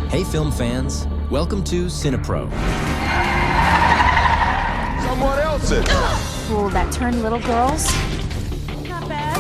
Hey film fans, welcome to Cinepro. Someone else is. Ooh, that turn little girls. Not bad.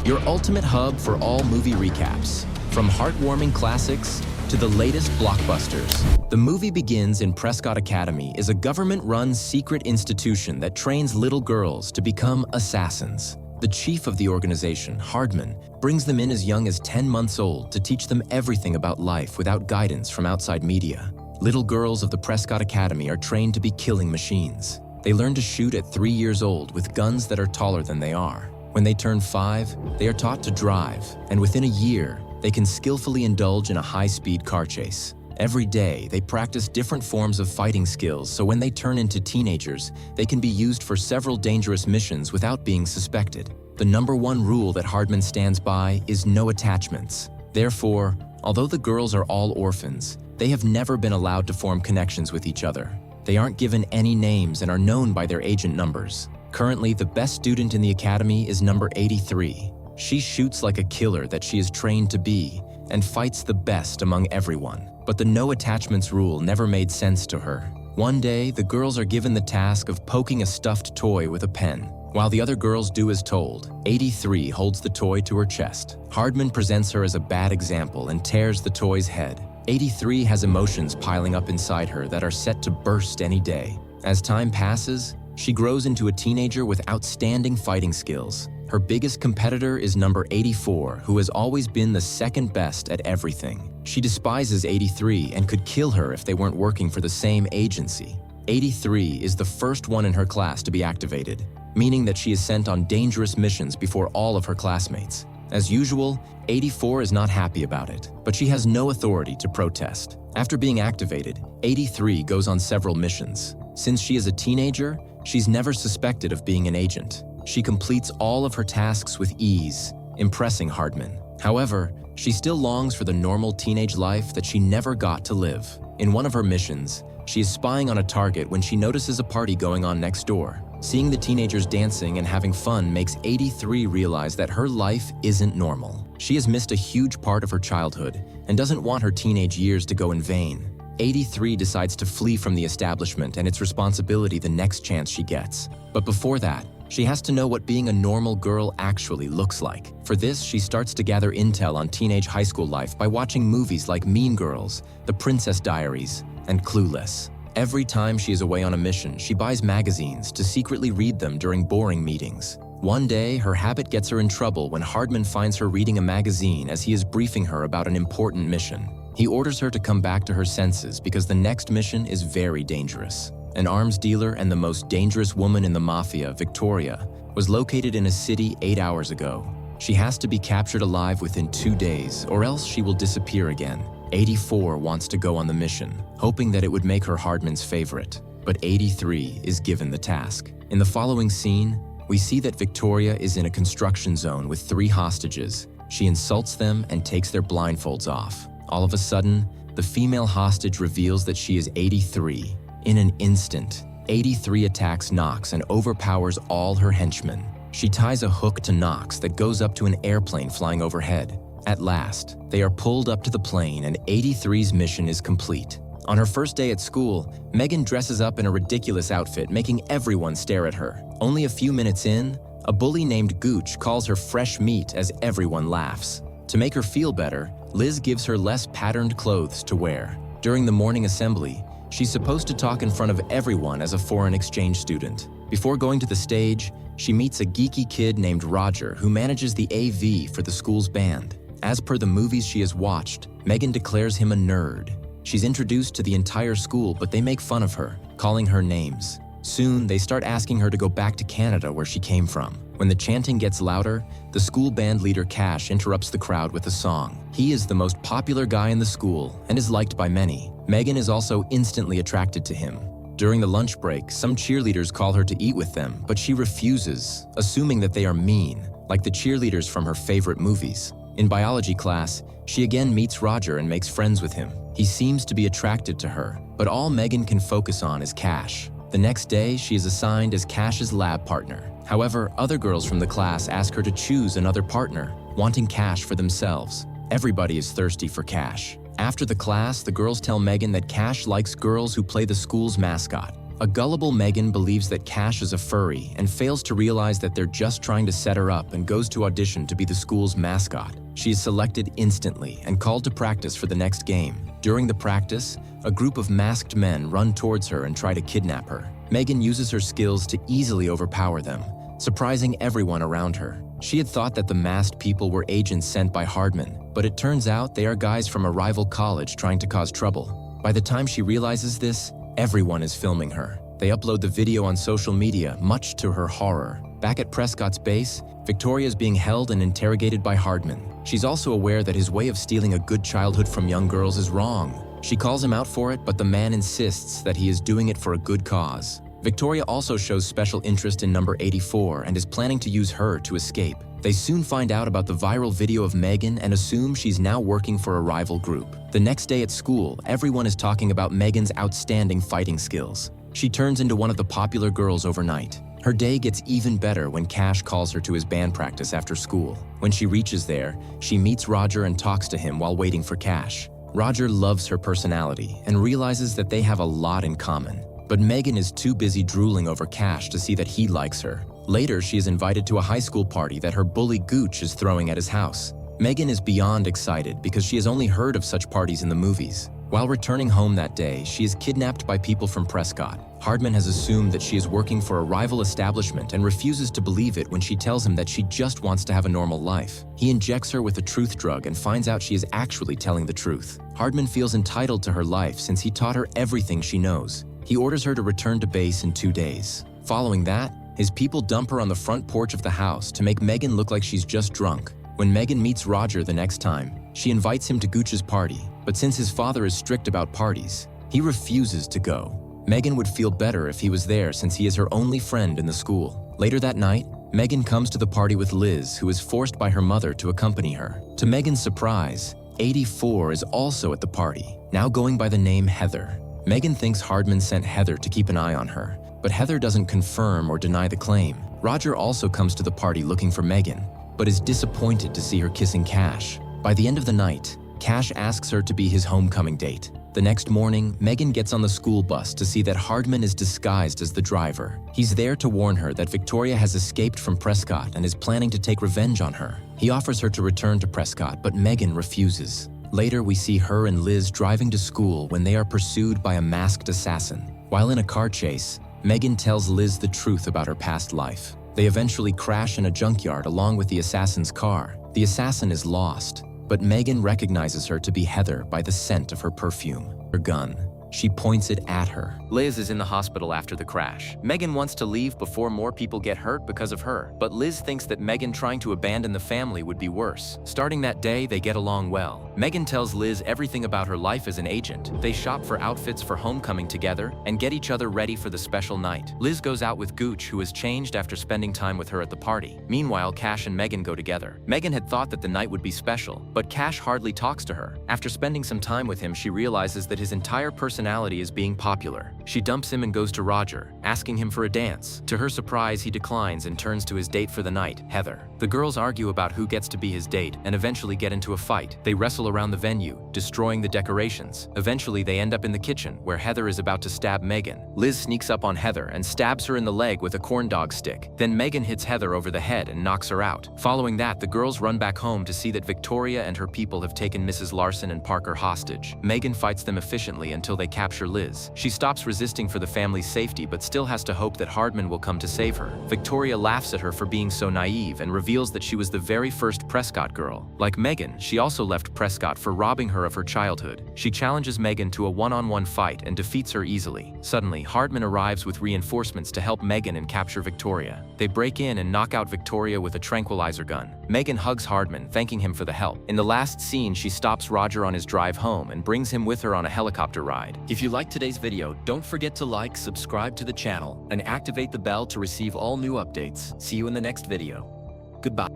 Your ultimate hub for all movie recaps, from heartwarming classics to the latest blockbusters. The movie begins in Prescott Academy is a government-run secret institution that trains little girls to become assassins. The chief of the organization, Hardman, brings them in as young as 10 months old to teach them everything about life without guidance from outside media. Little girls of the Prescott Academy are trained to be killing machines. They learn to shoot at 3 years old with guns that are taller than they are. When they turn 5, they are taught to drive, and within a year, they can skillfully indulge in a high-speed car chase. Every day, they practice different forms of fighting skills, so when they turn into teenagers, they can be used for several dangerous missions without being suspected. The #1 rule that Hardman stands by is no attachments. Therefore, although the girls are all orphans, they have never been allowed to form connections with each other. They aren't given any names and are known by their agent numbers. Currently, the best student in the academy is number 83. She shoots like a killer that she is trained to be and fights the best among everyone. But the no attachments rule never made sense to her. One day, the girls are given the task of poking a stuffed toy with a pen. While the other girls do as told, 83 holds the toy to her chest. Hardman presents her as a bad example and tears the toy's head. 83 has emotions piling up inside her that are set to burst any day. As time passes, she grows into a teenager with outstanding fighting skills. Her biggest competitor is number 84, who has always been the second best at everything. She despises 83 and could kill her if they weren't working for the same agency. 83 is the first one in her class to be activated, meaning that she is sent on dangerous missions before all of her classmates. As usual, 84 is not happy about it, but she has no authority to protest. After being activated, 83 goes on several missions. Since she is a teenager, she's never suspected of being an agent. She completes all of her tasks with ease, impressing Hardman. However, she still longs for the normal teenage life that she never got to live. In one of her missions, she is spying on a target when she notices a party going on next door. Seeing the teenagers dancing and having fun makes 83 realize that her life isn't normal. She has missed a huge part of her childhood and doesn't want her teenage years to go in vain. 83 decides to flee from the establishment and its responsibility the next chance she gets. But before that, she has to know what being a normal girl actually looks like. For this, she starts to gather intel on teenage high school life by watching movies like Mean Girls, The Princess Diaries, and Clueless. Every time she is away on a mission, she buys magazines to secretly read them during boring meetings. One day, her habit gets her in trouble when Hardman finds her reading a magazine as he is briefing her about an important mission. He orders her to come back to her senses because the next mission is very dangerous. An arms dealer and the most dangerous woman in the mafia, Victoria, was located in a city 8 hours ago. She has to be captured alive within 2 days, or else she will disappear again. 84 wants to go on the mission, hoping that it would make her Hardman's favorite. But 83 is given the task. In the following scene, we see that Victoria is in a construction zone with 3 hostages. She insults them and takes their blindfolds off. All of a sudden, the female hostage reveals that she is 83. In an instant, 83 attacks Knox and overpowers all her henchmen. She ties a hook to Knox that goes up to an airplane flying overhead. At last, they are pulled up to the plane and 83's mission is complete. On her first day at school, Megan dresses up in a ridiculous outfit, making everyone stare at her. Only a few minutes in, a bully named Gooch calls her fresh meat as everyone laughs. To make her feel better, Liz gives her less patterned clothes to wear. During the morning assembly, she's supposed to talk in front of everyone as a foreign exchange student. Before going to the stage, she meets a geeky kid named Roger who manages the AV for the school's band. As per the movies she has watched, Megan declares him a nerd. She's introduced to the entire school, but they make fun of her, calling her names. Soon, they start asking her to go back to Canada where she came from. When the chanting gets louder, the school band leader Cash interrupts the crowd with a song. He is the most popular guy in the school and is liked by many. Megan is also instantly attracted to him. During the lunch break, some cheerleaders call her to eat with them, but she refuses, assuming that they are mean, like the cheerleaders from her favorite movies. In biology class, she again meets Roger and makes friends with him. He seems to be attracted to her, but all Megan can focus on is Cash. The next day, she is assigned as Cash's lab partner. However, other girls from the class ask her to choose another partner, wanting Cash for themselves. Everybody is thirsty for Cash. After the class, the girls tell Megan that Cash likes girls who play the school's mascot. A gullible Megan believes that Cash is a furry and fails to realize that they're just trying to set her up and goes to audition to be the school's mascot. She is selected instantly and called to practice for the next game. During the practice, a group of masked men run towards her and try to kidnap her. Megan uses her skills to easily overpower them, surprising everyone around her. She had thought that the masked people were agents sent by Hardman, but it turns out they are guys from a rival college trying to cause trouble. By the time she realizes this, everyone is filming her. They upload the video on social media, much to her horror. Back at Prescott's base, Victoria is being held and interrogated by Hardman. She's also aware that his way of stealing a good childhood from young girls is wrong. She calls him out for it, but the man insists that he is doing it for a good cause. Victoria also shows special interest in number 84 and is planning to use her to escape. They soon find out about the viral video of Megan and assume she's now working for a rival group. The next day at school, everyone is talking about Megan's outstanding fighting skills. She turns into one of the popular girls overnight. Her day gets even better when Cash calls her to his band practice after school. When she reaches there, she meets Roger and talks to him while waiting for Cash. Roger loves her personality and realizes that they have a lot in common. But Megan is too busy drooling over Cash to see that he likes her. Later, she is invited to a high school party that her bully Gooch is throwing at his house. Megan is beyond excited because she has only heard of such parties in the movies. While returning home that day, she is kidnapped by people from Prescott. Hardman has assumed that she is working for a rival establishment and refuses to believe it when she tells him that she just wants to have a normal life. He injects her with a truth drug and finds out she is actually telling the truth. Hardman feels entitled to her life since he taught her everything she knows. He orders her to return to base in 2 days. Following that, his people dump her on the front porch of the house to make Megan look like she's just drunk. When Megan meets Roger the next time, she invites him to Gooch's party, but since his father is strict about parties, he refuses to go. Megan would feel better if he was there since he is her only friend in the school. Later that night, Megan comes to the party with Liz, who is forced by her mother to accompany her. To Megan's surprise, 84 is also at the party, now going by the name Heather. Megan thinks Hardman sent Heather to keep an eye on her, but Heather doesn't confirm or deny the claim. Roger also comes to the party looking for Megan, but is disappointed to see her kissing Cash. By the end of the night, Cash asks her to be his homecoming date. The next morning, Megan gets on the school bus to see that Hardman is disguised as the driver. He's there to warn her that Victoria has escaped from Prescott and is planning to take revenge on her. He offers her to return to Prescott, but Megan refuses. Later, we see her and Liz driving to school when they are pursued by a masked assassin. While in a car chase, Megan tells Liz the truth about her past life. They eventually crash in a junkyard along with the assassin's car. The assassin is lost, but Megan recognizes her to be Heather by the scent of her perfume. Her gun. She points it at her. Liz is in the hospital after the crash. Megan wants to leave before more people get hurt because of her, but Liz thinks that Megan trying to abandon the family would be worse. Starting that day, they get along well. Megan tells Liz everything about her life as an agent. They shop for outfits for homecoming together and get each other ready for the special night. Liz goes out with Gooch, who has changed after spending time with her at the party. Meanwhile, Cash and Megan go together. Megan had thought that the night would be special, but Cash hardly talks to her. After spending some time with him, she realizes that his entire personality is being popular. She dumps him and goes to Roger, asking him for a dance. To her surprise, he declines and turns to his date for the night, Heather. The girls argue about who gets to be his date and eventually get into a fight. They wrestle around the venue, destroying the decorations. Eventually, they end up in the kitchen, where Heather is about to stab Megan. Liz sneaks up on Heather and stabs her in the leg with a corn dog stick. Then Megan hits Heather over the head and knocks her out. Following that, the girls run back home to see that Victoria and her people have taken Mrs. Larson and Parker hostage. Megan fights them efficiently until they capture Liz. She stops resisting for the family's safety, but still has to hope that Hardman will come to save her. Victoria laughs at her for being so naive and reveals that she was the very first Prescott girl. Like Megan, she also left Prescott for robbing her of her childhood. She challenges Megan to a one-on-one fight and defeats her easily. Suddenly, Hardman arrives with reinforcements to help Megan and capture Victoria. They break in and knock out Victoria with a tranquilizer gun. Megan hugs Hardman, thanking him for the help. In the last scene, she stops Roger on his drive home and brings him with her on a helicopter ride. If you liked today's video, don't forget to like, subscribe to the channel, and activate the bell to receive all new updates. See you in the next video. Goodbye.